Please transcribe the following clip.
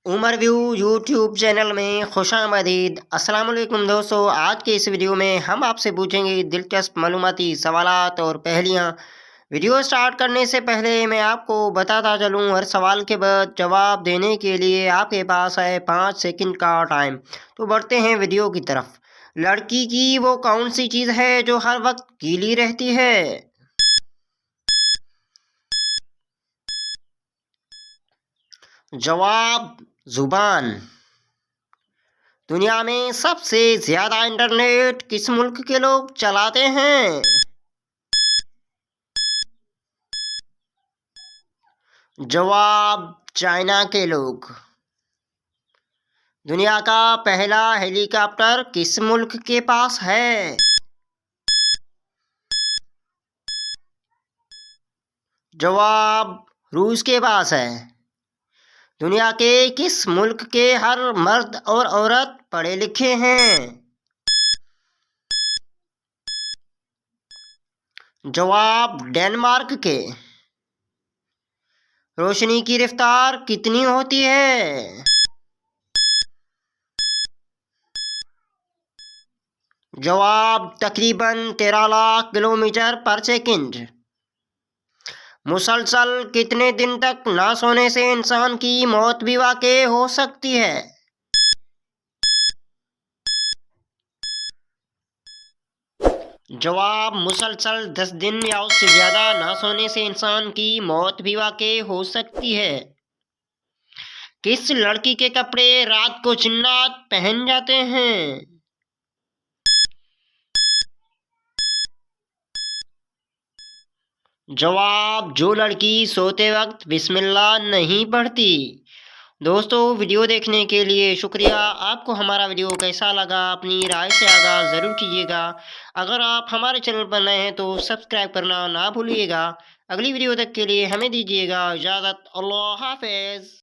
Umar view YouTube channel में खुशामदीद। अस्सलाम वालेकुम दोस्तों, आज के इस वीडियो में हम आपसे पूछेंगे दिलचस्प मालूमाती सवालात और पहेलियाँ। वीडियो स्टार्ट करने से पहले मैं आपको बताता चलूँ, हर सवाल के बाद जवाब देने के लिए आपके पास है 5 सेकंड का टाइम। तो बढ़ते हैं वीडियो की तरफ। लड़की की वो कौन सी चीज़ है जो हर वक्त गीली रहती है? जवाब जुबान। दुनिया में सबसे ज्यादा इंटरनेट किस मुल्क के लोग चलाते हैं? जवाब चाइना के लोग। दुनिया का पहला हेलीकॉप्टर किस मुल्क के पास है? जवाब रूस के पास है। दुनिया के किस मुल्क के हर मर्द और औरत पढ़े लिखे हैं? जवाब डेनमार्क के। रोशनी की रफ्तार कितनी होती है? जवाब तकरीबन 13 लाख किलोमीटर पर सेकंड। मुसलसल कितने दिन तक ना सोने से इंसान की मौत भी वाक़ई हो सकती है? जवाब मुसलसल 10 दिन या उससे ज़्यादा ना सोने से इंसान की मौत भी वाक़ई हो सकती है। किस लड़की के कपड़े रात को जिन्नात पहन जाते हैं? जवाब जो लड़की सोते वक्त बिस्मिल्लाह नहीं पढ़ती। दोस्तों, वीडियो देखने के लिए शुक्रिया। आपको हमारा वीडियो कैसा लगा अपनी राय से आगाज़ ज़रूर कीजिएगा। अगर आप हमारे चैनल पर नए हैं तो सब्सक्राइब करना ना भूलिएगा। अगली वीडियो तक के लिए हमें दीजिएगा इजाज़त। अल्लाह हाफ़िज़।